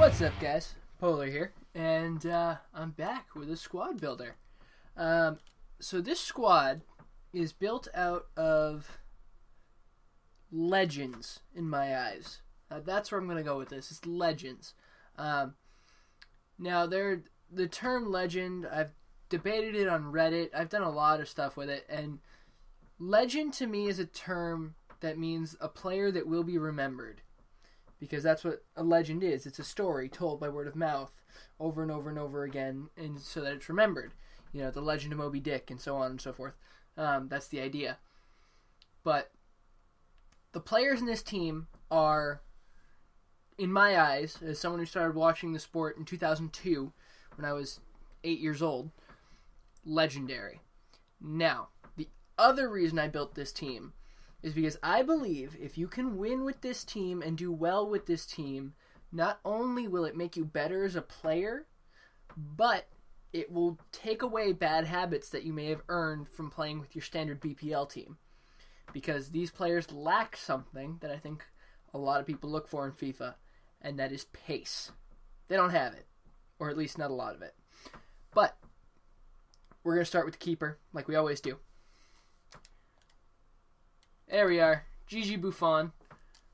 What's up, guys? Polar here, and I'm back with a squad builder. So this squad is built out of legends in my eyes. That's where I'm going to go with this. It's legends. Now, the term legend, I've debated it on Reddit. I've done a lot of stuff with it, and legend to me is a term that means a player that will be remembered. Because that's what a legend is. It's a story told by word of mouth over and over and over again, and so that it's remembered. You know, the legend of Moby Dick and so on and so forth. That's the idea. But the players in this team are, in my eyes, as someone who started watching the sport in 2002, when I was 8 years old, legendary. Now, the other reason I built this team is because I believe if you can win with this team and do well with this team, not only will it make you better as a player, but it will take away bad habits that you may have earned from playing with your standard BPL team. Because these players lack something that I think a lot of people look for in FIFA, and that is pace. They don't have it, or at least not a lot of it. But we're going to start with the keeper, like we always do. There we are, Gigi Buffon.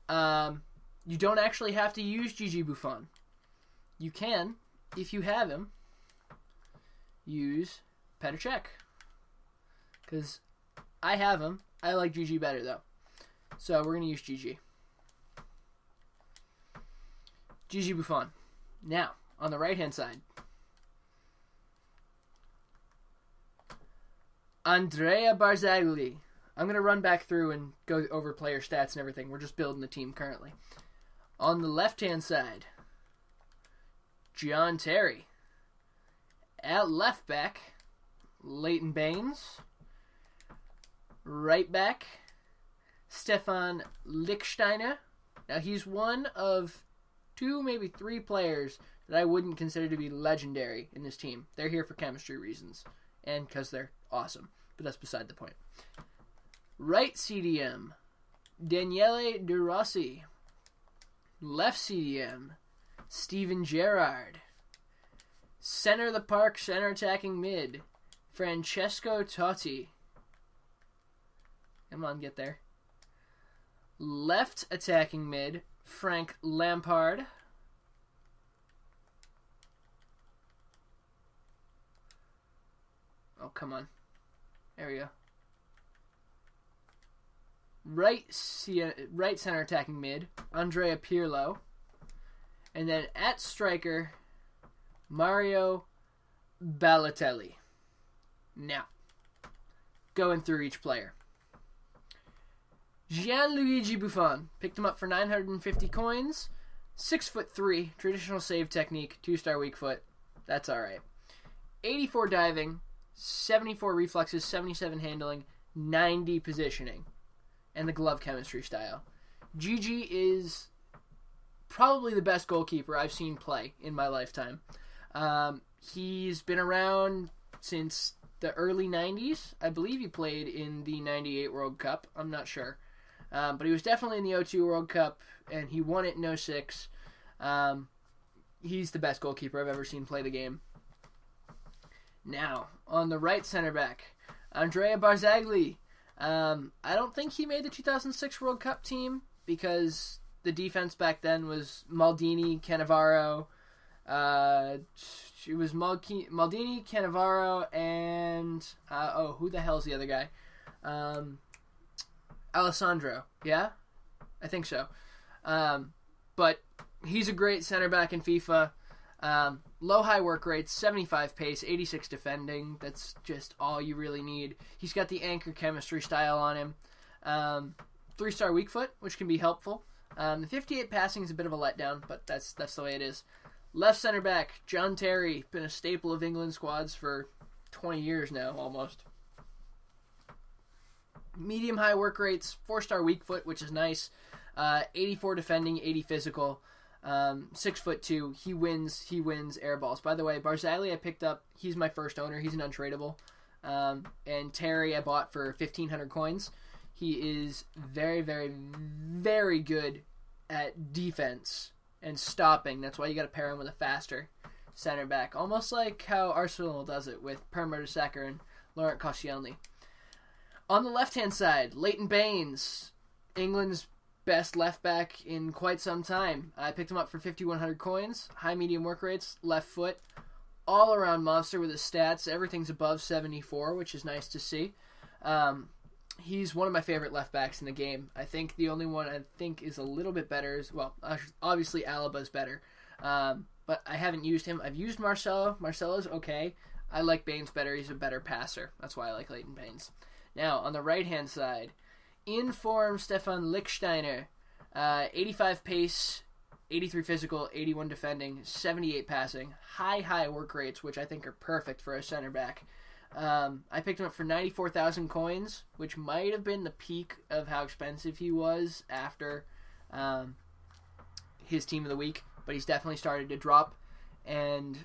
You don't actually have to use Gigi Buffon. You can, if you have him, use Petr Cech. Because I have him. I like Gigi better, though. So we're going to use Gigi. Gigi Buffon. Now, on the right-hand side, Andrea Barzagli. I'm going to run back through and go over player stats and everything. We're just building the team currently. On the left-hand side, John Terry. At left back, Leighton Baines. Right back, Stefan Lichtsteiner. Now, he's one of two, maybe three players that I wouldn't consider to be legendary in this team. They're here for chemistry reasons and because they're awesome. But that's beside the point. Right CDM, Daniele De Rossi. Left CDM, Steven Gerrard. Center of the park, center attacking mid, Francesco Totti. Come on, get there. Left attacking mid, Frank Lampard. Oh, come on. There we go. Right center attacking mid, Andrea Pirlo. And then at striker, Mario Balotelli. Now, going through each player. Gianluigi Buffon. Picked him up for 950 coins. 6'3", traditional save technique, 2-star weak foot. That's alright. 84 diving, 74 reflexes, 77 handling, 90 positioning. And the glove chemistry style. Gigi is probably the best goalkeeper I've seen play in my lifetime. He's been around since the early 90s. I believe he played in the 98 World Cup. I'm not sure. But he was definitely in the 02 World Cup, and he won it in 06. He's the best goalkeeper I've ever seen play the game. Now, on the right center back, Andrea Barzagli. I don't think he made the 2006 World Cup team because the defense back then was Maldini, Cannavaro. It was Maldini, Cannavaro, and who the hell's the other guy? Alessandro. Yeah, I think so. But he's a great center back in FIFA. Low high work rates, 75 pace, 86 defending. That's just all you really need. He's got the anchor chemistry style on him. 3-star weak foot, which can be helpful. The 58 passing is a bit of a letdown, but that's the way it is. Left center back, John Terry, been a staple of England squads for 20 years now, almost. Medium high work rates, 4-star weak foot, which is nice. 84 defending, 80 physical. 6'2". He wins air balls. By the way, Barzagli I picked up. He's my first owner. He's an untradeable. And Terry I bought for 1,500 coins. He is very, very, very good at defense and stopping. That's why you got to pair him with a faster center back. Almost like how Arsenal does it with Per Mertesacker and Laurent Koscielny. On the left-hand side, Leighton Baines, England's best left back in quite some time. I picked him up for 5,100 coins. High medium work rates, left foot. All-around monster with his stats. Everything's above 74, which is nice to see. He's one of my favorite left backs in the game. I think the only one I think is a little bit better is, well, obviously Alaba's better. But I haven't used him. I've used Marcelo. Marcelo's okay. I like Baines better. He's a better passer. That's why I like Leighton Baines. Now, on the right-hand side, in form, Stefan Lichtsteiner. 85 pace, 83 physical, 81 defending, 78 passing. High work rates, which I think are perfect for a center back. I picked him up for 94,000 coins, which might have been the peak of how expensive he was after his team of the week, but he's definitely started to drop, and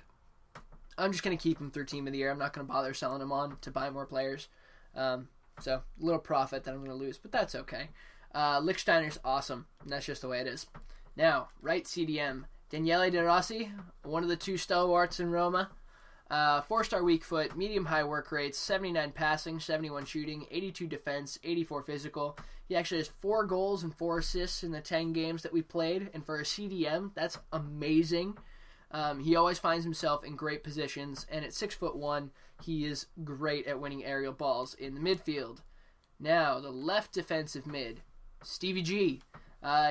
I'm just going to keep him through team of the year. I'm not going to bother selling him on to buy more players. So, a little profit that I'm going to lose, but that's okay. Lichtsteiner's awesome, and that's just the way it is. Now, right CDM, Daniele De Rossi, one of the two stalwarts in Roma. 4-star weak foot, medium-high work rates, 79 passing, 71 shooting, 82 defense, 84 physical. He actually has 4 goals and 4 assists in the 10 games that we played, and for a CDM, that's amazing. He always finds himself in great positions, and at 6'1", he is great at winning aerial balls in the midfield. Now, the left defensive mid, Stevie G.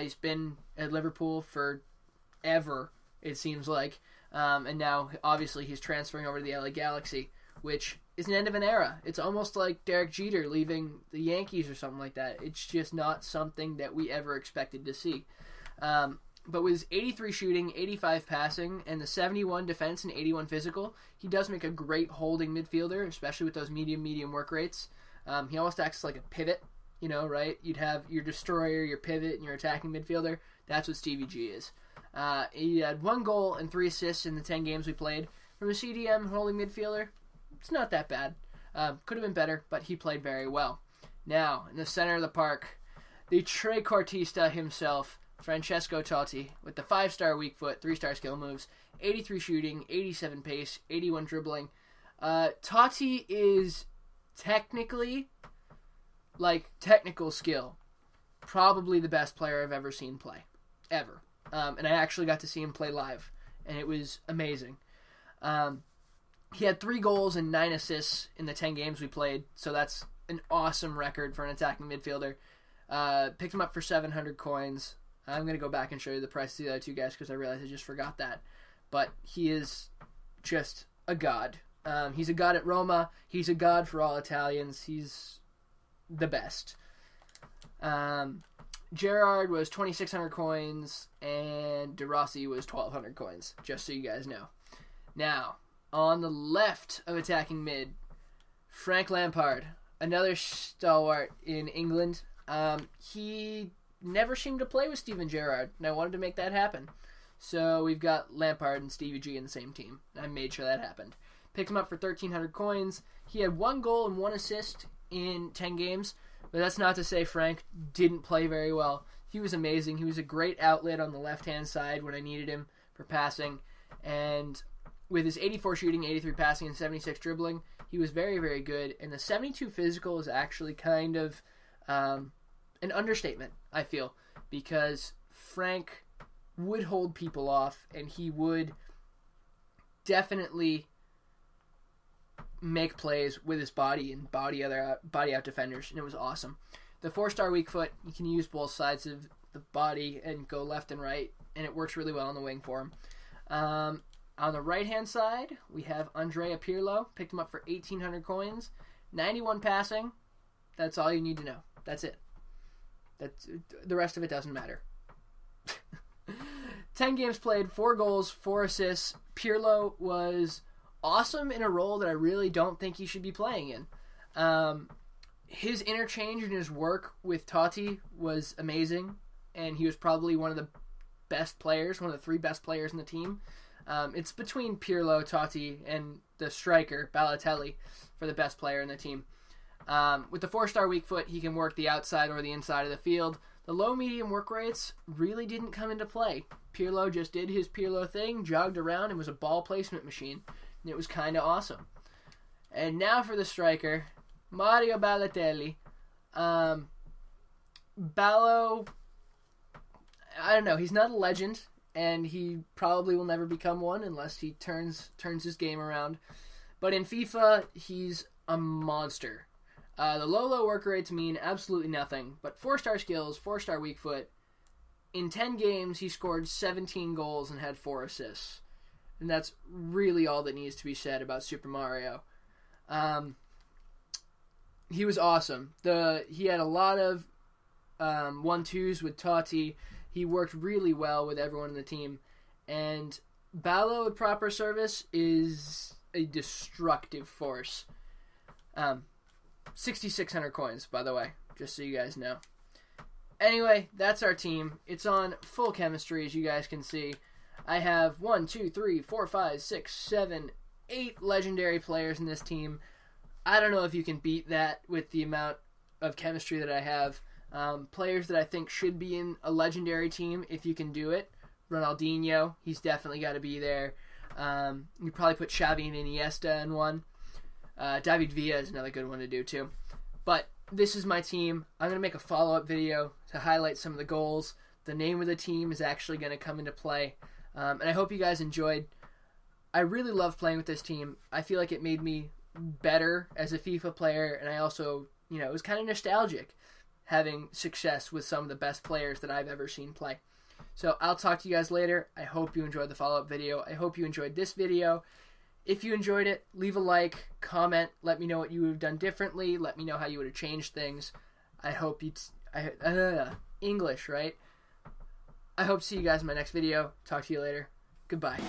He's been at Liverpool forever, it seems like. And now, obviously, he's transferring over to the LA Galaxy, which is an end of an era. It's almost like Derek Jeter leaving the Yankees or something like that. It's just not something that we ever expected to see. But with his 83 shooting, 85 passing, and the 71 defense and 81 physical, he does make a great holding midfielder, especially with those medium work rates. He almost acts like a pivot, right? You'd have your destroyer, your pivot, and your attacking midfielder. That's what Stevie G is. He had 1 goal and 3 assists in the 10 games we played. From a CDM holding midfielder, it's not that bad. Could have been better, but he played very well. Now, in the center of the park, the trequartista himself, Francesco Totti, with the 5-star weak foot, 3-star skill moves, 83 shooting, 87 pace, 81 dribbling. Totti is technically, technical skill, probably the best player I've ever seen play. Ever. And I actually got to see him play live, and it was amazing. He had 3 goals and 9 assists in the 10 games we played, so that's an awesome record for an attacking midfielder. Picked him up for 700 coins. I'm going to go back and show you the price of the other 2 guys because I realized I just forgot that. But he is just a god. He's a god at Roma. He's a god for all Italians. He's the best. Gerrard was 2,600 coins, and De Rossi was 1,200 coins, just so you guys know. Now, on the left of attacking mid, Frank Lampard, another stalwart in England. He never seemed to play with Steven Gerrard, and I wanted to make that happen. So we've got Lampard and Stevie G in the same team. I made sure that happened. Picked him up for 1,300 coins. He had 1 goal and 1 assist in 10 games, but that's not to say Frank didn't play very well. He was amazing. He was a great outlet on the left-hand side when I needed him for passing, and with his 84 shooting, 83 passing, and 76 dribbling, he was very, very good, and the 72 physical is actually kind of an understatement, I feel, because Frank would hold people off, and he would definitely make plays with his body and body out defenders, and it was awesome. The 4-star weak foot, you can use both sides of the body and go left and right, and it works really well on the wing for him. On the right-hand side, we have Andrea Pirlo. Picked him up for 1,800 coins. 91 passing. That's all you need to know. That's it. The rest of it doesn't matter. 10 games played, 4 goals, 4 assists. Pirlo was awesome in a role that I really don't think he should be playing in. His interchange and his work with Totti was amazing, and he was probably one of the best players, one of the 3 best players in the team. It's between Pirlo, Totti, and the striker, Balotelli, for the best player in the team. With the 4-star weak foot, he can work the outside or the inside of the field. The low-medium work rates really didn't come into play. Pirlo just did his Pirlo thing, jogged around, and was a ball placement machine. And it was kind of awesome. And now for the striker, Mario Balotelli. Ballo, I don't know, he's not a legend, and he probably will never become one unless he turns his game around. But in FIFA, he's a monster. The low work rates mean absolutely nothing, but 4-star skills, 4-star weak foot. In 10 games, he scored 17 goals and had 4 assists. And that's really all that needs to be said about Super Mario. He was awesome. He had a lot of 1-2s with Totti. He worked really well with everyone in the team. And Ballo at proper service is a destructive force. 6,600 coins, by the way, just so you guys know. Anyway, that's our team. It's on full chemistry, as you guys can see. I have 1, 2, 3, 4, 5, 6, 7, 8 legendary players in this team. I don't know if you can beat that with the amount of chemistry that I have. Players that I think should be in a legendary team, if you can do it. Ronaldinho, he's definitely got to be there. You probably put Xavi and Iniesta in one. David Villa is another good one to do too. But this is my team. I'm going to make a follow-up video to highlight some of the goals. The name of the team is actually going to come into play. And I hope you guys enjoyed. I really love playing with this team. I feel like it made me better as a FIFA player, and I also, it was kind of nostalgic having success with some of the best players that I've ever seen play. So I'll talk to you guys later. I hope you enjoyed the follow-up video. I hope you enjoyed this video. If you enjoyed it, leave a like, comment, let me know what you would have done differently, let me know how you would have changed things. I hope English, right? I hope to see you guys in my next video. Talk to you later. Goodbye.